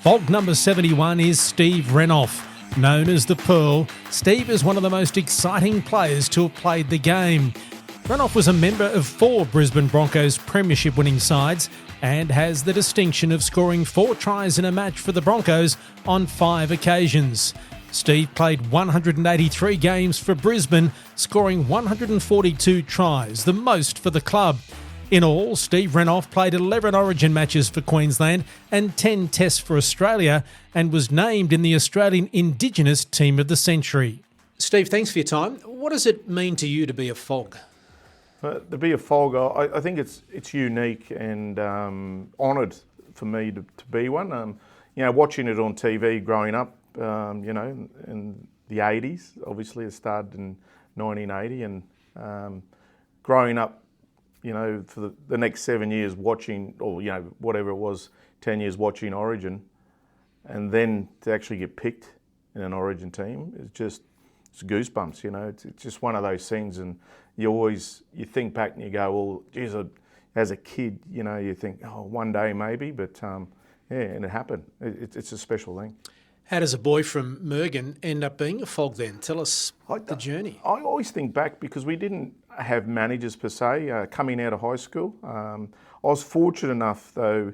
FOG number 71 is Steve Renouf. Known as the Pearl, Steve is one of the most exciting players to have played the game. Renouf was a member of 4 Brisbane Broncos premiership winning sides and has the distinction of scoring 4 tries in a match for the Broncos on 5 occasions. Steve played 183 games for Brisbane, scoring 142 tries, the most for the club. In all, Steve Renouf played 11 Origin matches for Queensland and 10 tests for Australia and was named in the Australian Indigenous Team of the Century. Steve, thanks for your time. What does it mean to you to be a FOG? To be a FOG, I think it's unique and honoured for me to be one. Watching it on TV growing up, in the 80s, obviously it started in 1980, and growing up, for the next 7 years watching, or whatever it was, 10 years watching Origin, and then to actually get picked in an Origin team, it's goosebumps. It's just one of those things, and you think back and you go, well, geez, as a kid, you think, oh, one day maybe, but and it happened. It's a special thing. How does a boy from Mergen end up being a FOG then? Tell us the journey. I always think back because we didn't have managers per se coming out of high school. I was fortunate enough though,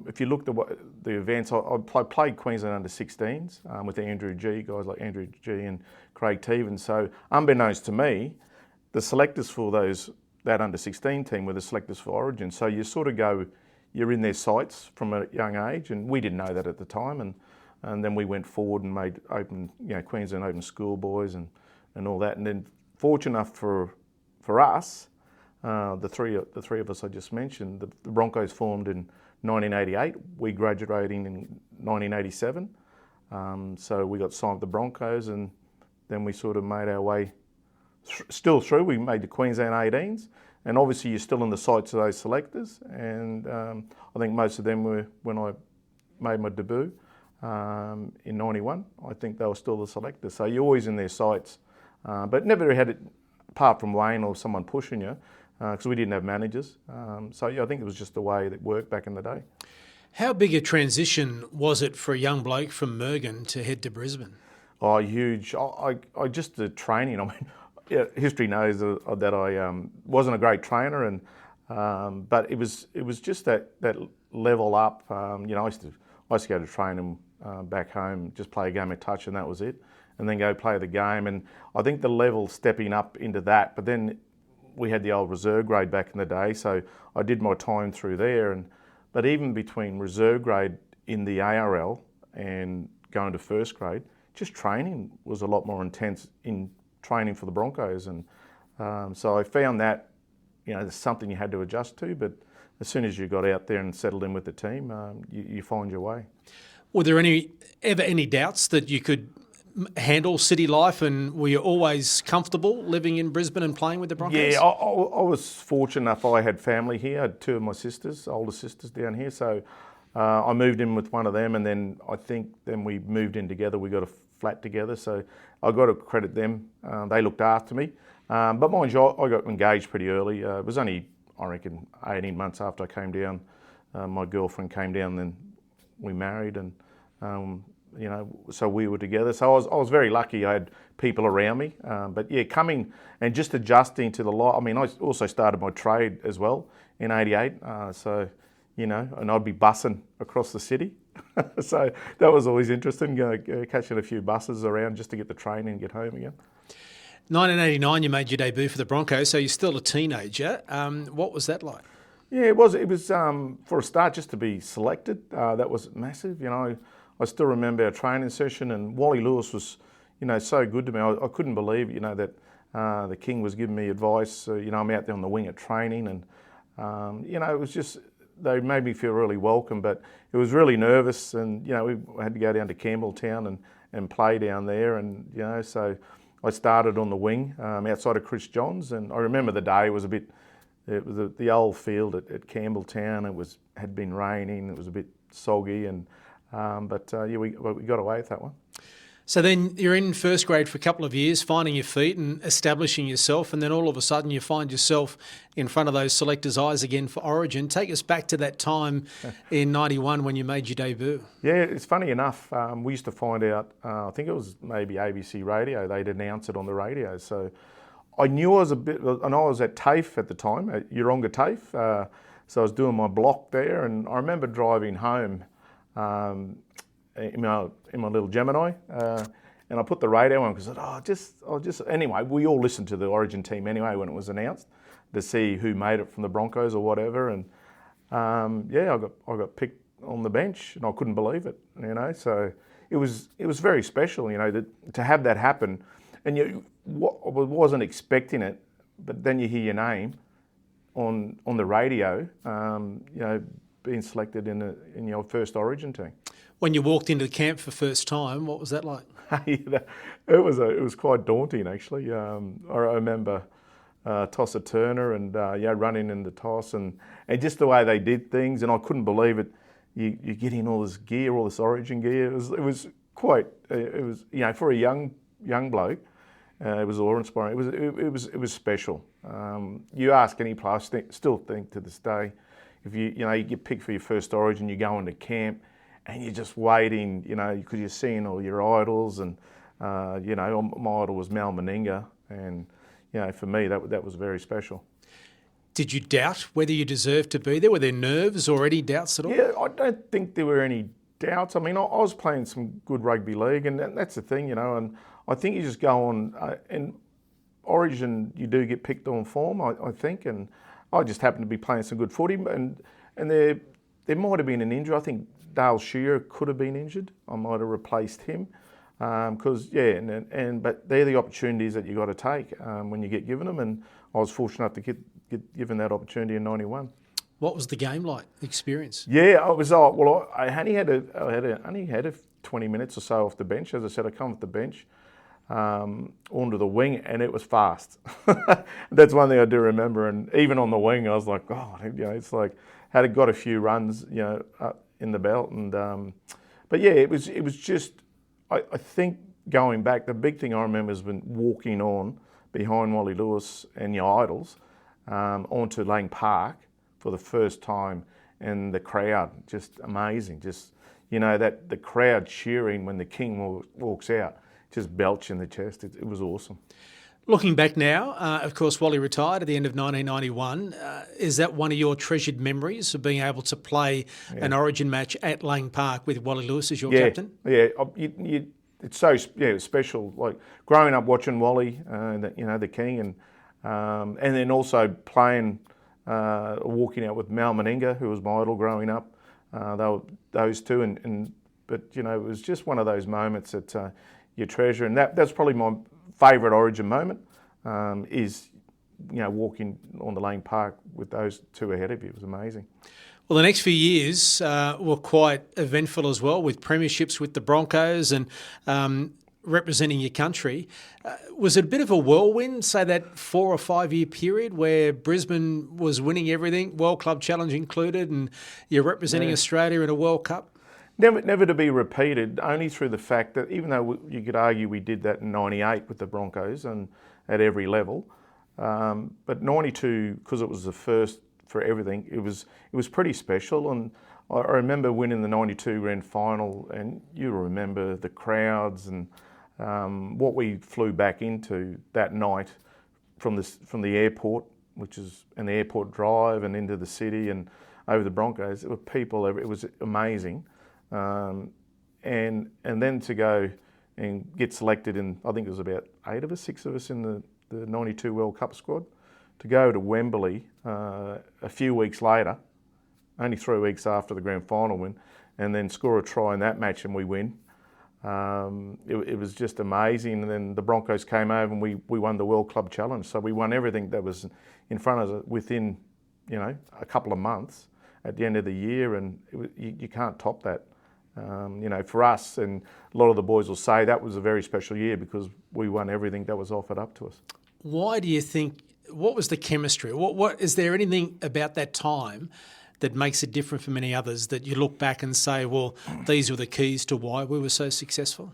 if you looked at the events, I played Queensland under 16s with Andrew G, guys like Andrew G and Craig Teven. So unbeknownst to me, the selectors for that under 16 team were the selectors for Origin. So you sort of go, you're in their sights from a young age, and we didn't know that at the time. And then we went forward and made Queensland open schoolboys and all that. And then fortunate enough for us, the three of us I just mentioned, the Broncos formed in 1988. We graduated in 1987. So we got signed with the Broncos, and then we sort of made our way still through. We made the Queensland 18s, and obviously you're still in the sights of those selectors. And I think most of them were when I made my debut. In 91, I think they were still the selectors. So you're always in their sights, but never had it, apart from Wayne or someone pushing you, because we didn't have managers. I think it was just the way that worked back in the day. How big a transition was it for a young bloke from Mergen to head to Brisbane? Oh, huge. I just the training. I mean, history knows that I wasn't a great trainer, and but it was just that level up. I used to go to training back home, just play a game of touch, and that was it, and then go play the game. And I think the level stepping up into that, but then we had the old reserve grade back in the day, so I did my time through there. But even between reserve grade in the ARL and going to first grade, just training was a lot more intense in training for the Broncos. And so I found that, there's something you had to adjust to, but as soon as you got out there and settled in with the team, you find your way. Were there ever any doubts that you could handle city life, and were you always comfortable living in Brisbane and playing with the Broncos? Yeah, I was fortunate enough. I had family here. I had 2 of my older sisters down here. So I moved in with one of them, and then I think we moved in together. We got a flat together. So I got to credit them. They looked after me. But mind you, I got engaged pretty early. It was only, I reckon, 18 months after I came down. My girlfriend came down, then we married, and so we were together. So I was very lucky. I had people around me. But yeah, coming and just adjusting to the life. I mean, I also started my trade as well in '88. And I'd be bussing across the city. So that was always interesting, catching a few buses around just to get the train and get home again. 1989, you made your debut for the Broncos, so you're still a teenager. What was that like? Yeah, it was for a start, just to be selected. That was massive. I still remember our training session, and Wally Lewis was, so good to me. I couldn't believe, that the King was giving me advice. I'm out there on the wing at training, and it was just, they made me feel really welcome. But it was really nervous, and we had to go down to Campbelltown and play down there, and so I started on the wing outside of Chris Johns, and I remember the day was a bit. It was the old field at Campbelltown. It had been raining. It was a bit soggy, and we got away with that one. So then you're in first grade for a couple of years, finding your feet and establishing yourself, and then all of a sudden you find yourself in front of those selectors' eyes again for Origin. Take us back to that time in 91 when you made your debut. Yeah, it's funny enough. We used to find out, I think it was maybe ABC Radio, they'd announce it on the radio. So I knew I was and I was at TAFE at the time, at Yeronga TAFE. So I was doing my block there, and I remember driving home in my little Gemini, and I put the radio on because I just anyway, we all listened to the Origin team anyway when it was announced to see who made it from the Broncos or whatever, and I got picked on the bench, and I couldn't believe it, so it was very special, to have that happen, and I wasn't expecting it, but then you hear your name on the radio, being selected in your first Origin team. When you walked into the camp for the first time, what was that like? It was quite daunting actually. I remember Tosser Turner and running in the toss and just the way they did things, and I couldn't believe it. You get in all this gear, all this Origin gear. It was quite. It was for a young bloke. It was awe-inspiring. It was special. You ask any player, I still think to this day, if you get picked for your first Origin, you go into camp, and you're just waiting, because you're seeing all your idols, and my idol was Mal Meninga, and for me that was very special. Did you doubt whether you deserved to be there? Were there nerves or any doubts at all? Yeah, I don't think there were any doubts. I mean, I was playing some good rugby league, and that's the thing, and I think you just go on, and Origin, you do get picked on form, I think, and I just happened to be playing some good footy, and there might have been an injury. I think Dale Shearer could have been injured. I might have replaced him, but they're the opportunities that you got to take when you get given them, and I was fortunate enough to get given that opportunity in 91. What was the game like, the experience? Yeah, I was. I only had 20 minutes or so off the bench. As I said, I come off the bench onto the wing, and it was fast. That's one thing I do remember. And even on the wing, I was like, it's like had got a few runs, up in the belt, and but yeah, it was just. I think going back, the big thing I remember is when walking on behind Wally Lewis and your idols onto Lang Park for the first time, and the crowd just amazing. Just that the crowd cheering when the King walks out, just belch in the chest. It was awesome. Looking back now, of course, Wally retired at the end of 1991. Is that one of your treasured memories of being able to play an Origin match at Lang Park with Wally Lewis as your captain? Yeah, it's so special. Like growing up watching Wally, the King, and then also playing, walking out with Mal Meninga, who was my idol growing up. Those two, but it was just one of those moments that you treasure, and that's probably my favourite Origin moment, is walking on the Lang Park with those two ahead of you. It was amazing. Well, the next few years were quite eventful as well, with premierships with the Broncos and representing your country. Was it a bit of a whirlwind, say that 4 or 5 year period where Brisbane was winning everything, World Club Challenge included, and you're representing Australia in a World Cup? Never to be repeated, only through the fact that even though you could argue we did that in 98 with the Broncos and at every level, but 92, because it was the first for everything, it was pretty special. And I remember winning the 92 grand final, and you remember the crowds and what we flew back into that night from the airport, and the airport drive and into the city and over the Broncos. There were people, it was amazing. And then to go and get selected in, I think it was about 6 of us in the 92 World Cup squad, to go to Wembley a few weeks later, only 3 weeks after the grand final win, and then score a try in that match and we win. It was just amazing. And then the Broncos came over and we won the World Club Challenge. So we won everything that was in front of us within, a couple of months at the end of the year, and you can't top that. For us, and a lot of the boys will say that was a very special year because we won everything that was offered up to us. Why do you think, what was the chemistry? What is there anything about that time that makes it different from many others that you look back and say, well, these were the keys to why we were so successful?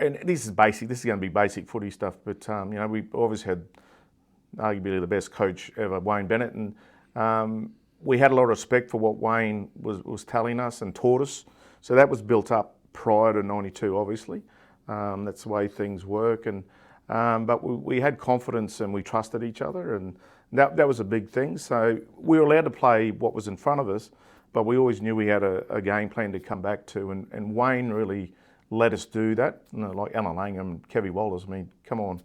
and this is basic. This is going to be basic footy stuff. But we obviously had arguably the best coach ever, Wayne Bennett, and we had a lot of respect for what Wayne was telling us and taught us. So that was built up prior to '92, obviously. That's the way things work, and but we had confidence and we trusted each other, and that was a big thing. So we were allowed to play what was in front of us, but we always knew we had a game plan to come back to, and Wayne really let us do that. Like Alan Langham and Kevy Wallace, I mean, come on,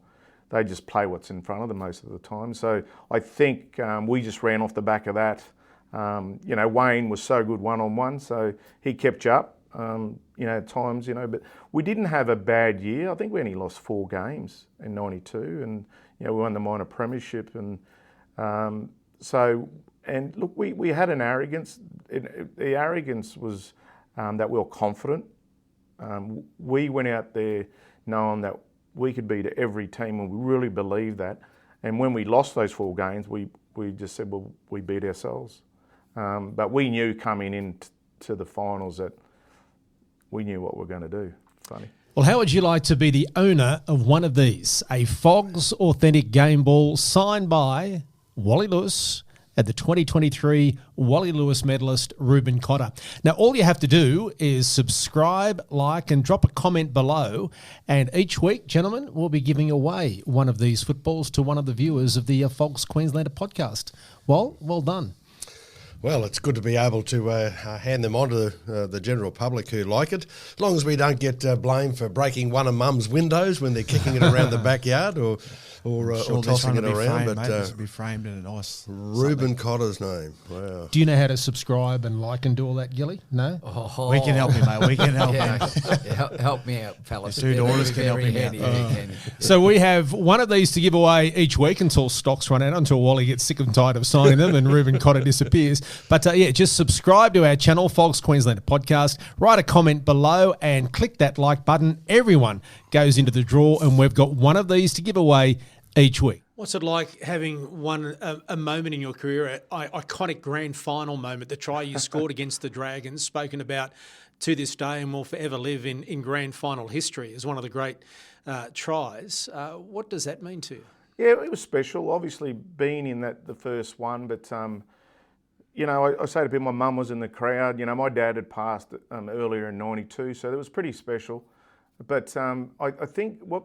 they just play what's in front of them most of the time. So I think we just ran off the back of that. Wayne was so good one-on-one, so he kept you up. At times, but we didn't have a bad year. I think we only lost 4 games in '92, and we won the minor premiership, and look, we had an arrogance. The arrogance was that we were confident. We went out there knowing that we could beat every team, and we really believed that. And when we lost those 4 games, we just said, well, we beat ourselves. But we knew coming into the finals that we knew what we were going to do. Funny. Well, how would you like to be the owner of one of these? A FOGS authentic game ball signed by Wally Lewis at the 2023 Wally Lewis medalist Reuben Cotter. Now, all you have to do is subscribe, like, and drop a comment below. And each week, gentlemen, we'll be giving away one of these footballs to one of the viewers of the FOGS Queenslander podcast. Well done. Well, it's good to be able to hand them on to the general public who like it, as long as we don't get blamed for breaking one of Mum's windows when they're kicking it around the backyard or tossing it around. Framed, but this will be framed in a nice Reuben Cotter's name. Wow. Do you know how to subscribe and like and do all that, Gilly? No? Oh. We can help you, mate. We can help you. Help me out, fellas. The 2 daughters can help you out. So we have one of these to give away each week until stocks run out, until Wally gets sick and tired of signing them and Reuben Cotter disappears. But just subscribe to our channel, FOGS Queenslander Podcast. Write a comment below and click that like button. Everyone goes into the draw, and we've got one of these to give away each week. What's it like having a moment in your career, an iconic grand final moment, the try you scored against the Dragons, spoken about to this day and will forever live in grand final history as one of the great tries. What does that mean to you? Yeah, it was special, obviously being in the first one, but I say to people, my mum was in the crowd. My dad had passed earlier in '92, so it was pretty special. But I think what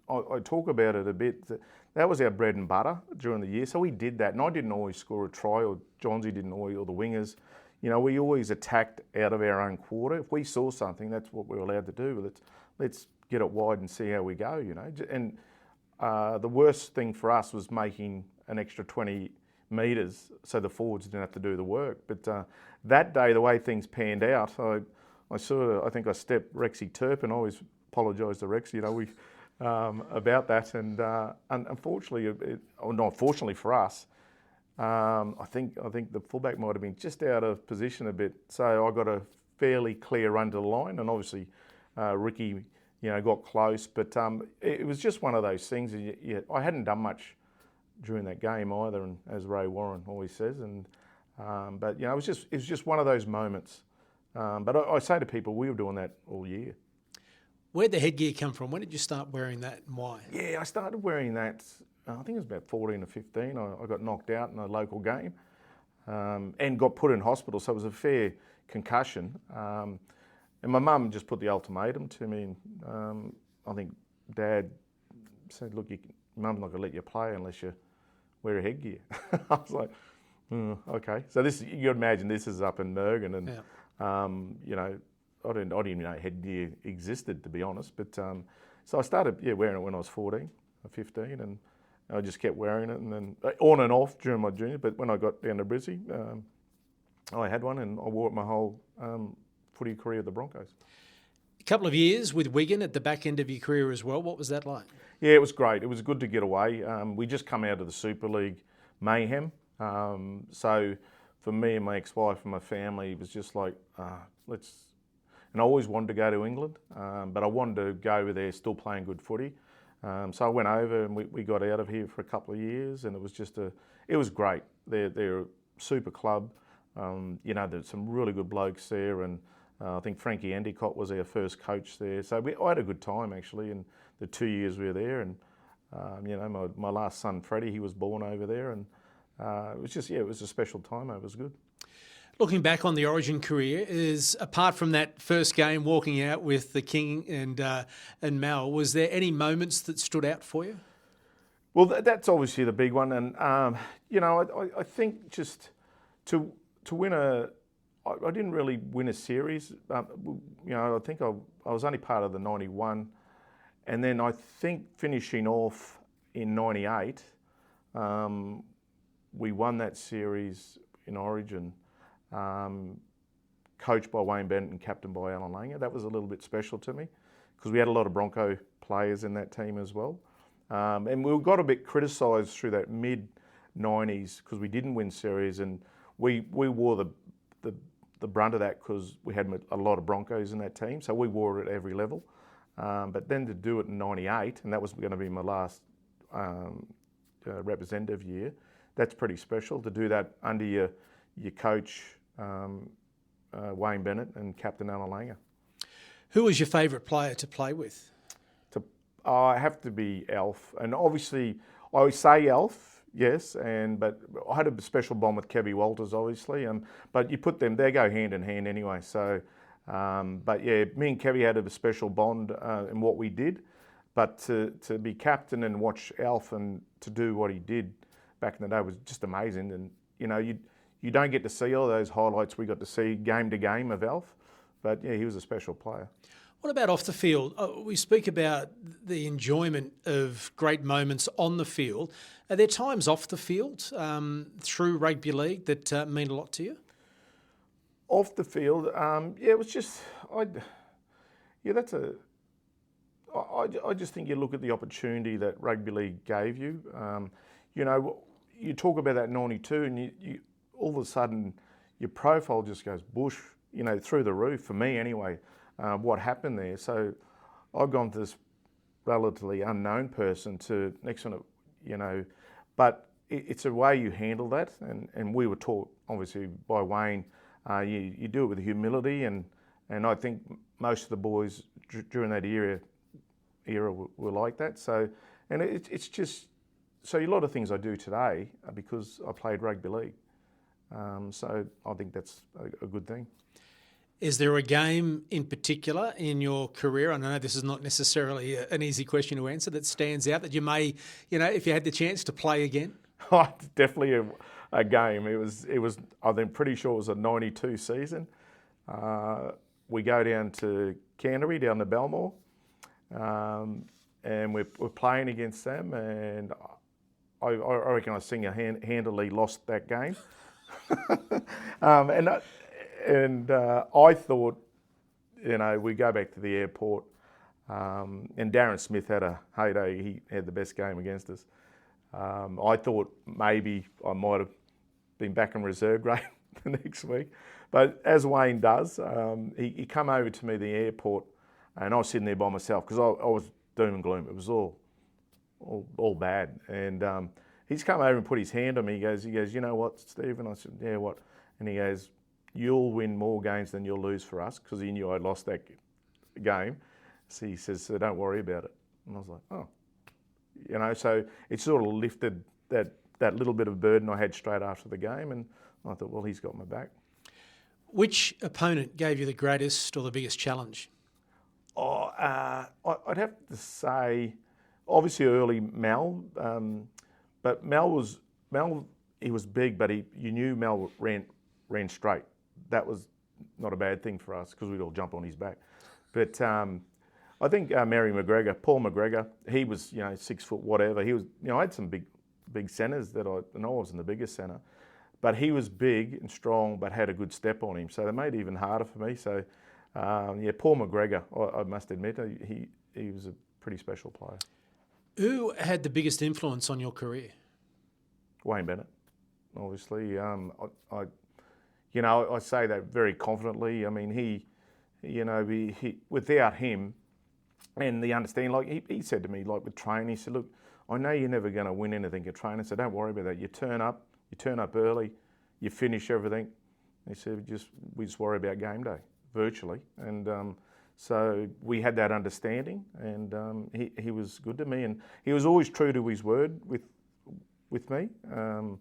I talk about it a bit, that was our bread and butter during the year. So we did that, and I didn't always score a try, or Johnsy didn't always, or the wingers. We always attacked out of our own quarter. If we saw something, that's what we were allowed to do. Let's get it wide and see how we go, And the worst thing for us was making an extra 20 metres so the forwards didn't have to do the work. But that day, the way things panned out, I think I stepped Rexy Turpin. I always apologise to Rex, about that. And unfortunately, or not fortunately for us, I think the fullback might have been just out of position a bit. So I got a fairly clear run to the line, and obviously Ricky, got close. But it was just one of those things. I hadn't done much during that game either, and as Ray Warren always says, but it was just one of those moments. But I say to people, we were doing that all year. Where'd the headgear come from? When did you start wearing that, and why? Yeah, I started wearing that, I think it was about 14 or 15. I got knocked out in a local game and got put in hospital, so it was a fair concussion. And my mum just put the ultimatum to me, and I think Dad said, look, Mum's not going to let you play unless you wear a headgear. I was like, okay. So you can imagine this is up in Mergen, and I didn't even know headgear existed, to be honest. But so I started wearing it when I was 14 or 15, and I just kept wearing it, and then on and off during my junior. But when I got down to Brizzy, I had one, and I wore it my whole footy career at the Broncos. A couple of years with Wigan at the back end of your career as well. What was that like? Yeah, it was great. It was good to get away. We just come out of the Super League mayhem. So for me and my ex-wife and my family, it was just like, let's... And I always wanted to go to England, but I wanted to go over there still playing good footy. So I went over, and we got out of here for a couple of years, and it was just it was great. They're a super club. There's some really good blokes there, and I think Frankie Endicott was our first coach there. So I had a good time actually in the 2 years we were there. And my last son Freddie, he was born over there, and it was just it was a special time. It was good. Looking back on the Origin career, is apart from that first game walking out with the King and Mal, was there any moments that stood out for you? Well, that's obviously the big one, and I think just to win I didn't really win a series. I think I was only part of the 91, and then I think finishing off in 98, we won that series in Origin. Coached by Wayne Bennett and captained by Alan Langer. That was a little bit special to me because we had a lot of Bronco players in that team as well. And we got a bit criticised through that mid-90s because we didn't win series, and we wore the brunt of that because we had a lot of Broncos in that team, so we wore it at every level. But then to do it in 98, and that was going to be my last representative year, that's pretty special to do that under your coach, Wayne Bennett, and Captain Alan Langer. Who was your favourite player to play with? I have to be Alf, and obviously I always say Alf, yes, but I had a special bond with Kevy Walters, obviously. But you put them, they go hand in hand anyway. So, but yeah, me and Kevy had a special bond in what we did. But to be captain and watch Alf and to do what he did back in the day was just amazing. And you don't get to see all those highlights we got to see game to game of Alf. But yeah, he was a special player. What about off the field? We speak about the enjoyment of great moments on the field. Are there times off the field through rugby league that mean a lot to you? Off the field, it was just, I just think you look at the opportunity that rugby league gave you. You talk about that 92 and you all of a sudden your profile just goes bush, through the roof, for me anyway. What happened there. So I've gone to this relatively unknown person to next one, but it's a way you handle that. And we were taught, obviously, by Wayne, you do it with humility. And I think most of the boys during that era were like that. So, and it's just, so a lot of things I do today are because I played rugby league. So I think that's a good thing. Is there a game in particular in your career, and I know this is not necessarily an easy question to answer, that stands out that you may, if you had the chance to play again? Definitely a game. It was. I'm pretty sure it was a 92 season. We go down to Canterbury, down to Belmore, and we're playing against them, and I reckon I single-handedly lost that game. And I thought, we go back to the airport, and Darren Smith had a heyday. He had the best game against us. I thought maybe I might have been back in reserve grade the next week. But as Wayne does, he come over to me at the airport, and I was sitting there by myself because I was doom and gloom. It was all bad. And he's come over and put his hand on me. He goes, you know what, Steve? And I said, yeah, what? And he goes, you'll win more games than you'll lose for us, because he knew I'd lost that game. So he says, so don't worry about it. And I was like, oh. So it sort of lifted that little bit of burden I had straight after the game, and I thought, well, he's got my back. Which opponent gave you the greatest or the biggest challenge? I'd have to say, obviously early Mal, but Mal, he was big, but you knew Mal ran straight. That was not a bad thing for us because we'd all jump on his back. But I think Paul McGregor, he was 6 foot whatever. He was I had some big centres and I wasn't the biggest centre, but he was big and strong, but had a good step on him. So that made it even harder for me. So Paul McGregor, I must admit, he was a pretty special player. Who had the biggest influence on your career? Wayne Bennett, obviously. I say that very confidently. I mean, he without him and the understanding, like he said to me, like with training, he said, look, I know you're never going to win anything at training, so don't worry about that. You turn up early, you finish everything. He said, we just worry about game day. virtually, and so we had that understanding, and he was good to me, and he was always true to his word with me. You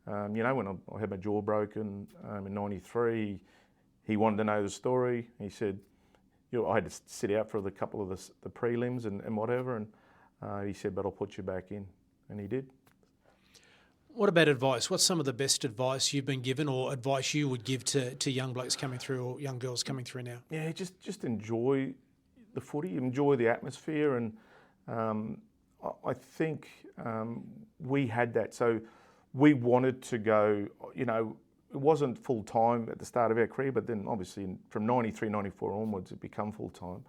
know, when I had my jaw broken in '93, he wanted to know the story. He said, you know, I had to sit out for the couple of the prelims and whatever, and he said, but I'll put you back in, and he did. What about advice? What's some of the best advice you've been given, or advice you would give to young blokes coming through or young girls coming through now? Yeah, just enjoy the footy, enjoy the atmosphere, and I think we had that. So we wanted to go, you know, it wasn't full time at the start of our career, but then obviously from '93, '94 onwards, it became full time.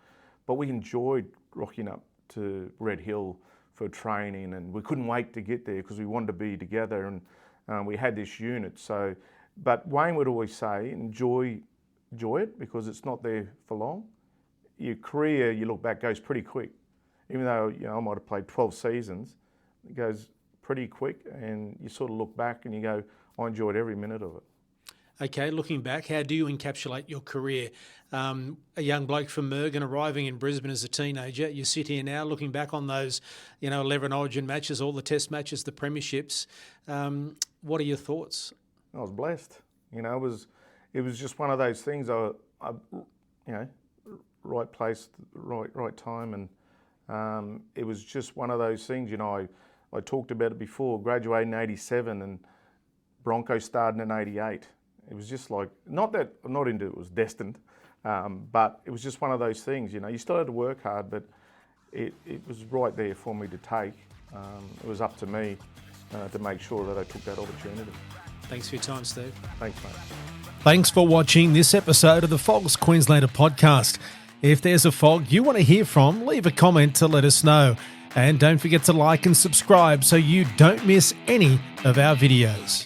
But we enjoyed rocking up to Red Hill for training, and we couldn't wait to get there because we wanted to be together, and we had this unit. So, but Wayne would always say, enjoy it, because it's not there for long. Your career, you look back, goes pretty quick. Even though, you know, I might have played 12 seasons, it goes pretty quick, and you sort of look back and you go, I enjoyed every minute of it. Okay, looking back, how do you encapsulate your career? A young bloke from Mergen arriving in Brisbane as a teenager, you sit here now looking back on those, you know, 11 Origin matches, all the Test matches, the premierships. What are your thoughts? I was blessed. You know, it was just one of those things. I you know, right place, right time, and it was just one of those things. You know, I talked about it before. Graduated in '87, and Broncos started in '88. It was just like, not that I'm not into it was destined, but it was just one of those things. You know, you still had to work hard, but it was right there for me to take. It was up to me to make sure that I took that opportunity. Thanks for your time, Steve. Thanks, mate. Thanks for watching this episode of the FOGS Queenslander Podcast. If there's a FOG you want to hear from, leave a comment to let us know. And don't forget to like and subscribe so you don't miss any of our videos.